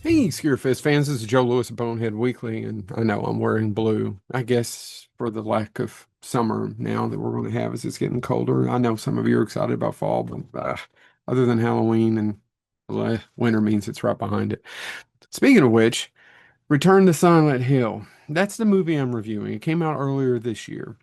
Hey, Scarefest fans, this is Joe Lewis of Bonehead Weekly, and I know I'm wearing blue. I guess for the lack of summer now that we're going to have as it's getting colder. I know some of you are excited about fall, but other than Halloween and winter means it's right behind it. Speaking of which, Return to Silent Hill. That's the movie I'm reviewing. It came out earlier this year.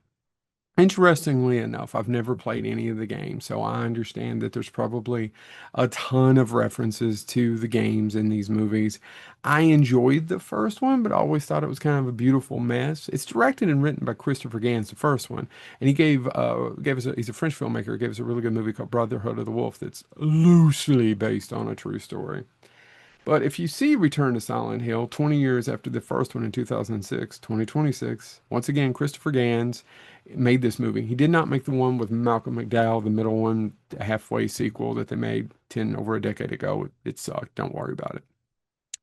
Interestingly enough, I've never played any of the games, so I understand that there's probably a ton of references to the games in these movies. I enjoyed the first one, but I always thought it was kind of a beautiful mess. It's directed and written by Christopher Gans, the first one, and he gave us he's a French filmmaker, gave us a really good movie called Brotherhood of the Wolf that's loosely based on a true story. But if you see Return to Silent Hill 20 years after the first one in 2006, 2026, once again, Christopher Gans made this movie. He did not make the one with Malcolm McDowell, the middle one, a halfway sequel that they made 10 over a decade ago. It sucked. Don't worry about it.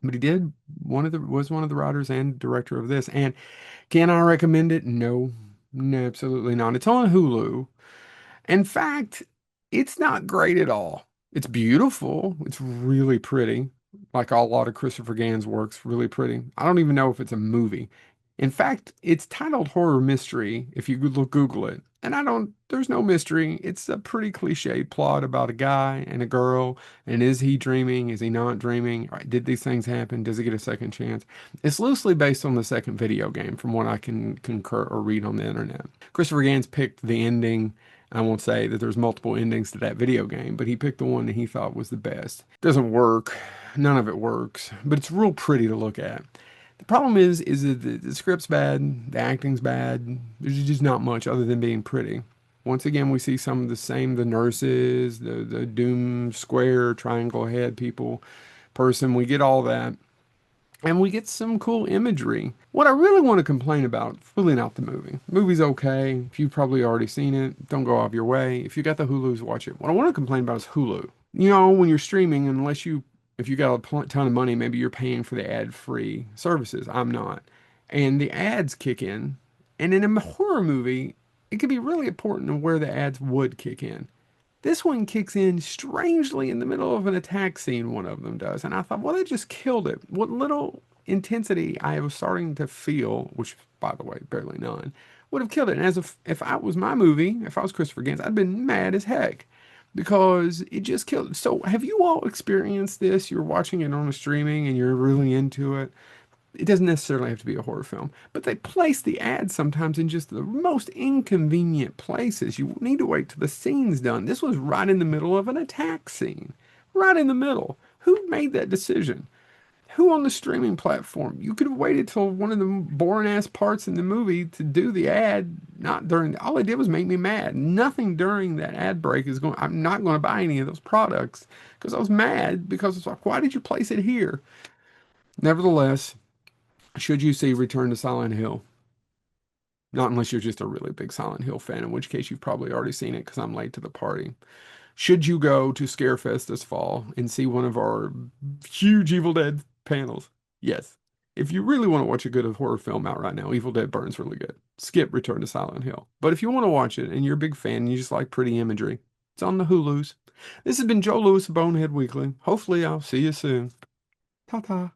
But he did was one of the writers and director of this. And can I recommend it? No, no, absolutely not. It's on Hulu. In fact, it's not great at all. It's beautiful. It's really pretty. Like a lot of Christopher Gans works, really pretty. I don't even know if it's a movie. In fact, it's titled horror mystery if you look Google it. And there's no mystery. It's a pretty cliched plot about a guy and a girl. And is he dreaming? Is he not dreaming? Right, did these things happen? Does he get a second chance? It's loosely based on the second video game, from what I can concur or read on the internet. Christopher Gans picked the ending. I won't say that there's multiple endings to that video game, but he picked the one that he thought was the best. Doesn't work. None of it works, but it's real pretty to look at. The problem is that the script's bad, the acting's bad. There's just not much other than being pretty. Once again, we see some of the same, the nurses, the doom square triangle head people, person. We get all that. And we get some cool imagery. What I really want to complain about, is really not the movie. The movie's okay. If you've probably already seen it, don't go out of your way. If you got the Hulus, watch it. What I want to complain about is Hulu. You know, when you're streaming, if you got a ton of money, maybe you're paying for the ad-free services. I'm not. And the ads kick in. And in a horror movie, it could be really important to where the ads would kick in. This one kicks in strangely in the middle of an attack scene, one of them does. And I thought, well, they just killed it. What little intensity I was starting to feel, which, by the way, barely none, would have killed it. And if I was my movie, if I was Christopher Gans, I'd been mad as heck because it just killed it. So have you all experienced this? You're watching it on a streaming and you're really into it. It doesn't necessarily have to be a horror film, but they place the ads sometimes in just the most inconvenient places. You need to wait till the scene's done. This was right in the middle of an attack scene. Right in the middle. Who made that decision? Who on the streaming platform? You could have waited till one of the boring ass parts in the movie to do the ad, not during, all it did was make me mad. Nothing during that ad break is I'm not going to buy any of those products because I was mad because it's like, why did you place it here? Nevertheless, should you see Return to Silent Hill? Not unless you're just a really big Silent Hill fan, in which case you've probably already seen it because I'm late to the party. Should you go to Scarefest this fall and see one of our huge Evil Dead panels? Yes. If you really want to watch a good horror film out right now, Evil Dead burns really good. Skip Return to Silent Hill. But if you want to watch it and you're a big fan and you just like pretty imagery, it's on the Hulus. This has been Joe Lewis of Bonehead Weekly. Hopefully, I'll see you soon. Ta ta.